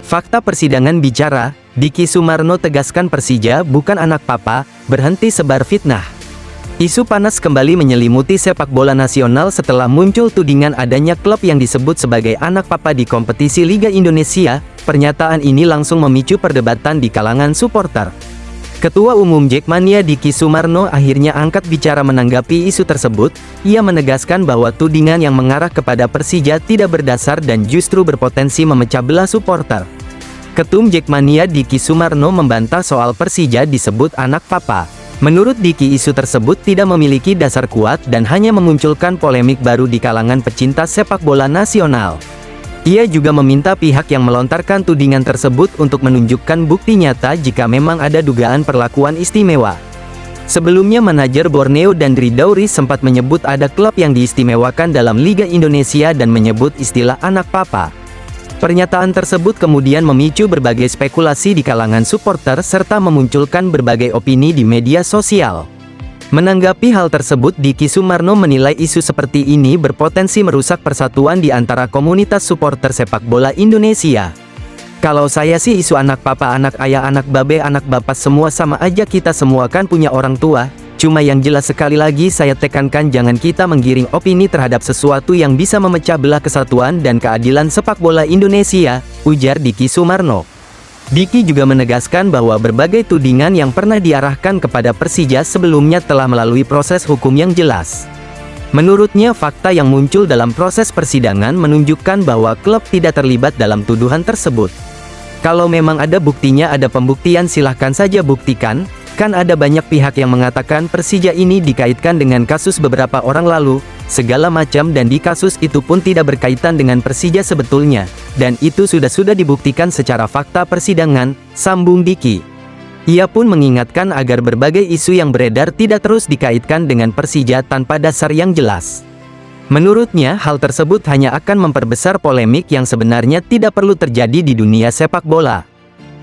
Fakta persidangan bicara, Diki Sumarno tegaskan Persija bukan anak papa, berhenti sebar fitnah. Isu panas kembali menyelimuti sepak bola nasional setelah muncul tudingan adanya klub yang disebut sebagai anak papa di kompetisi Liga Indonesia. Pernyataan ini langsung memicu perdebatan di kalangan supporter. Ketua Umum Jackmania Diki Sumarno akhirnya angkat bicara menanggapi isu tersebut. Ia menegaskan bahwa tudingan yang mengarah kepada Persija tidak berdasar dan justru berpotensi memecah belah supporter. Ketum Jackmania Diki Sumarno membantah soal Persija disebut anak papa. Menurut Diki, isu tersebut tidak memiliki dasar kuat dan hanya memunculkan polemik baru di kalangan pecinta sepak bola nasional. Ia juga meminta pihak yang melontarkan tudingan tersebut untuk menunjukkan bukti nyata jika memang ada dugaan perlakuan istimewa. Sebelumnya manajer Borneo Dandri Dauri sempat menyebut ada klub yang diistimewakan dalam Liga Indonesia dan menyebut istilah anak papa. Pernyataan tersebut kemudian memicu berbagai spekulasi di kalangan supporter serta memunculkan berbagai opini di media sosial. Menanggapi hal tersebut, Diki Sumarno menilai isu seperti ini berpotensi merusak persatuan di antara komunitas supporter sepak bola Indonesia. Kalau saya sih isu anak papa, anak ayah, anak babe, anak bapak semua sama aja, kita semua kan punya orang tua. Cuma yang jelas sekali lagi saya tekankan jangan kita menggiring opini terhadap sesuatu yang bisa memecah belah kesatuan dan keadilan sepak bola Indonesia, ujar Diki Sumarno. Diki juga menegaskan bahwa berbagai tudingan yang pernah diarahkan kepada Persija sebelumnya telah melalui proses hukum yang jelas. Menurutnya, fakta yang muncul dalam proses persidangan menunjukkan bahwa klub tidak terlibat dalam tuduhan tersebut. Kalau memang ada buktinya, ada pembuktian, silahkan saja buktikan. Kan ada banyak pihak yang mengatakan Persija ini dikaitkan dengan kasus beberapa orang lalu, segala macam, dan di kasus itu pun tidak berkaitan dengan Persija sebetulnya. Dan itu sudah dibuktikan secara fakta persidangan, sambung Diki. Ia pun mengingatkan agar berbagai isu yang beredar tidak terus dikaitkan dengan Persija tanpa dasar yang jelas. Menurutnya, hal tersebut hanya akan memperbesar polemik yang sebenarnya tidak perlu terjadi di dunia sepak bola.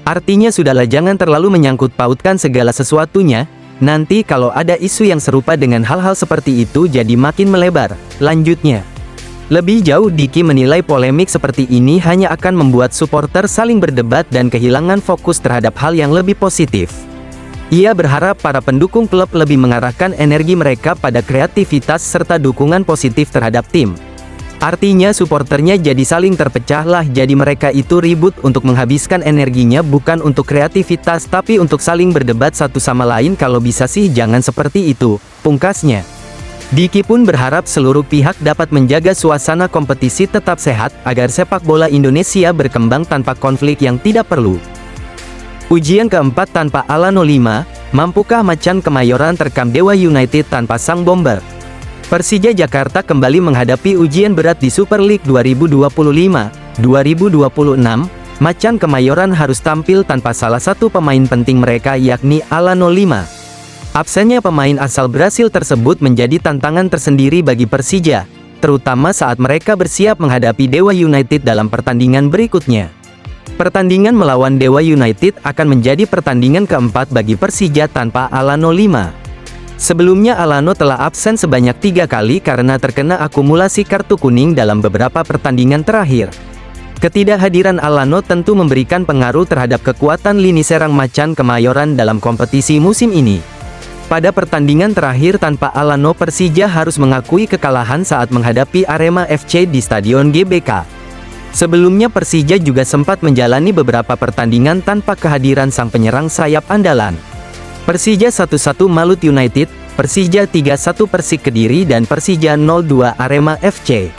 Artinya sudahlah, jangan terlalu menyangkut pautkan segala sesuatunya, nanti kalau ada isu yang serupa dengan hal-hal seperti itu jadi makin melebar, lanjutnya. Lebih jauh, Diki menilai polemik seperti ini hanya akan membuat supporter saling berdebat dan kehilangan fokus terhadap hal yang lebih positif. Ia berharap para pendukung klub lebih mengarahkan energi mereka pada kreativitas serta dukungan positif terhadap tim. Artinya supporternya jadi saling terpecah lah, jadi mereka itu ribut untuk menghabiskan energinya bukan untuk kreativitas tapi untuk saling berdebat satu sama lain. Kalau bisa sih jangan seperti itu, pungkasnya. Diki pun berharap seluruh pihak dapat menjaga suasana kompetisi tetap sehat agar sepak bola Indonesia berkembang tanpa konflik yang tidak perlu. Ujian keempat tanpa Alano 5, mampukah Macan Kemayoran terkam Dewa United tanpa sang bomber? Persija Jakarta kembali menghadapi ujian berat di Super League 2025-2026. Macan Kemayoran harus tampil tanpa salah satu pemain penting mereka, yakni Alano 5. Absennya pemain asal Brasil tersebut menjadi tantangan tersendiri bagi Persija, terutama saat mereka bersiap menghadapi Dewa United dalam pertandingan berikutnya. Pertandingan melawan Dewa United akan menjadi pertandingan keempat bagi Persija tanpa Alano 5. Sebelumnya Alano telah absen sebanyak 3 kali karena terkena akumulasi kartu kuning dalam beberapa pertandingan terakhir. Ketidakhadiran Alano tentu memberikan pengaruh terhadap kekuatan lini serang Macan Kemayoran dalam kompetisi musim ini. Pada pertandingan terakhir tanpa Alano, Persija harus mengakui kekalahan saat menghadapi Arema FC di Stadion GBK. Sebelumnya Persija juga sempat menjalani beberapa pertandingan tanpa kehadiran sang penyerang sayap andalan. Persija 1-1 Malut United, Persija 3-1 Persik Kediri, dan Persija 0-2 Arema FC.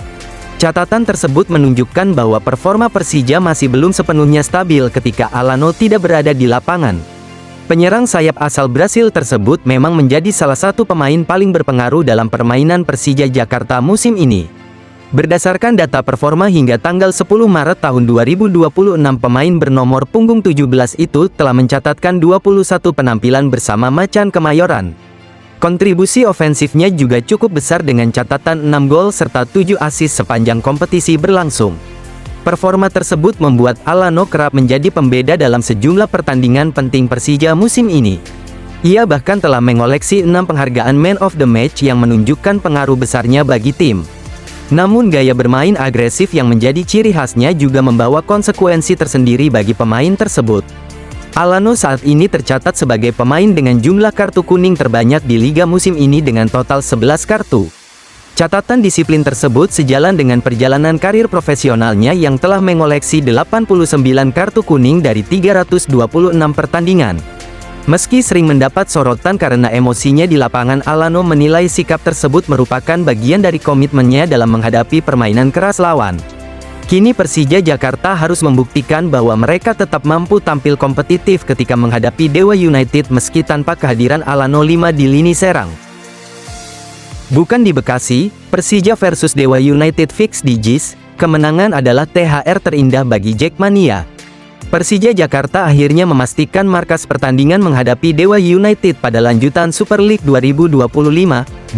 Catatan tersebut menunjukkan bahwa performa Persija masih belum sepenuhnya stabil ketika Alano tidak berada di lapangan. Penyerang sayap asal Brasil tersebut memang menjadi salah satu pemain paling berpengaruh dalam permainan Persija Jakarta musim ini. Berdasarkan data performa hingga tanggal 10 Maret tahun 2026, pemain bernomor punggung 17 itu telah mencatatkan 21 penampilan bersama Macan Kemayoran. Kontribusi ofensifnya juga cukup besar dengan catatan 6 gol serta 7 assist sepanjang kompetisi berlangsung. Performa tersebut membuat Alano kerap menjadi pembeda dalam sejumlah pertandingan penting Persija musim ini. Ia bahkan telah mengoleksi 6 penghargaan Man of the Match yang menunjukkan pengaruh besarnya bagi tim. Namun gaya bermain agresif yang menjadi ciri khasnya juga membawa konsekuensi tersendiri bagi pemain tersebut. Alano saat ini tercatat sebagai pemain dengan jumlah kartu kuning terbanyak di liga musim ini dengan total 11 kartu. Catatan disiplin tersebut sejalan dengan perjalanan karir profesionalnya yang telah mengoleksi 89 kartu kuning dari 326 pertandingan. Meski sering mendapat sorotan karena emosinya di lapangan, Alano menilai sikap tersebut merupakan bagian dari komitmennya dalam menghadapi permainan keras lawan. Kini Persija Jakarta harus membuktikan bahwa mereka tetap mampu tampil kompetitif ketika menghadapi Dewa United meski tanpa kehadiran Alano 5 di lini serang. Bukan di Bekasi, Persija versus Dewa United fix di JIS, kemenangan adalah THR terindah bagi Jackmania. Persija Jakarta akhirnya memastikan markas pertandingan menghadapi Dewa United pada lanjutan Super League 2025-2026.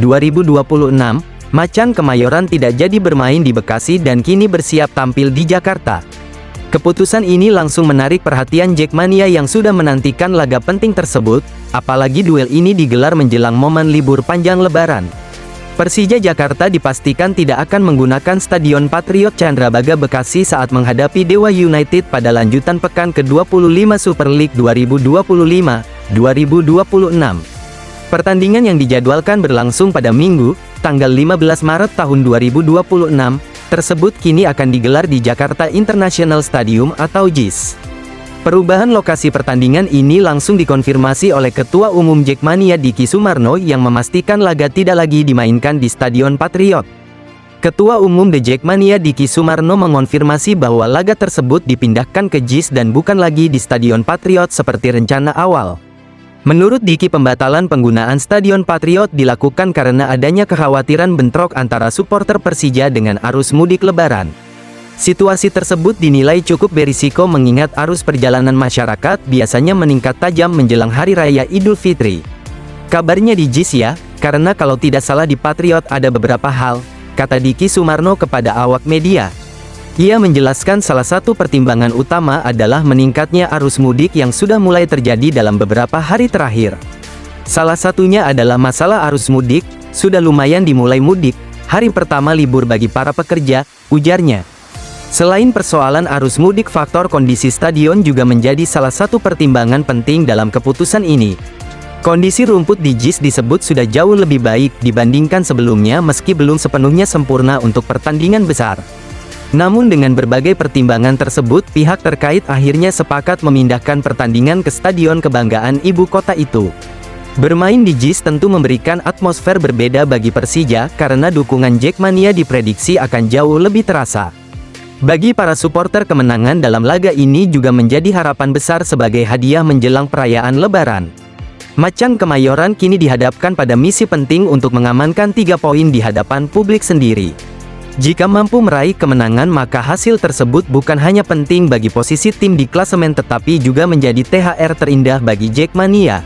Macan Kemayoran tidak jadi bermain di Bekasi dan kini bersiap tampil di Jakarta. Keputusan ini langsung menarik perhatian Jackmania yang sudah menantikan laga penting tersebut, apalagi duel ini digelar menjelang momen libur panjang Lebaran. Persija Jakarta dipastikan tidak akan menggunakan Stadion Patriot Candrabaga Bekasi saat menghadapi Dewa United pada lanjutan pekan ke-25 Super League 2025-2026. Pertandingan yang dijadwalkan berlangsung pada Minggu, tanggal 15 Maret tahun 2026, tersebut kini akan digelar di Jakarta International Stadium atau JIS. Perubahan lokasi pertandingan ini langsung dikonfirmasi oleh Ketua Umum Jackmania Diki Sumarno yang memastikan laga tidak lagi dimainkan di Stadion Patriot. Ketua Umum The Jackmania Diki Sumarno mengonfirmasi bahwa laga tersebut dipindahkan ke JIS dan bukan lagi di Stadion Patriot seperti rencana awal. Menurut Diki, pembatalan penggunaan Stadion Patriot dilakukan karena adanya kekhawatiran bentrok antara supporter Persija dengan arus mudik Lebaran. Situasi tersebut dinilai cukup berisiko mengingat arus perjalanan masyarakat biasanya meningkat tajam menjelang Hari Raya Idul Fitri. Kabarnya di JIS ya, karena kalau tidak salah di Patriot ada beberapa hal, kata Diki Sumarno kepada awak media. Ia menjelaskan salah satu pertimbangan utama adalah meningkatnya arus mudik yang sudah mulai terjadi dalam beberapa hari terakhir. Salah satunya adalah masalah arus mudik, sudah lumayan dimulai mudik, hari pertama libur bagi para pekerja, ujarnya. Selain persoalan arus mudik, faktor kondisi stadion juga menjadi salah satu pertimbangan penting dalam keputusan ini. Kondisi rumput di JIS disebut sudah jauh lebih baik dibandingkan sebelumnya meski belum sepenuhnya sempurna untuk pertandingan besar. Namun dengan berbagai pertimbangan tersebut, pihak terkait akhirnya sepakat memindahkan pertandingan ke Stadion Kebanggaan Ibu Kota itu. Bermain di JIS tentu memberikan atmosfer berbeda bagi Persija karena dukungan Jackmania diprediksi akan jauh lebih terasa. Bagi para supporter, kemenangan dalam laga ini juga menjadi harapan besar sebagai hadiah menjelang perayaan Lebaran. Macan Kemayoran kini dihadapkan pada misi penting untuk mengamankan 3 poin di hadapan publik sendiri. Jika mampu meraih kemenangan, maka hasil tersebut bukan hanya penting bagi posisi tim di klasemen tetapi juga menjadi THR terindah bagi Jackmania.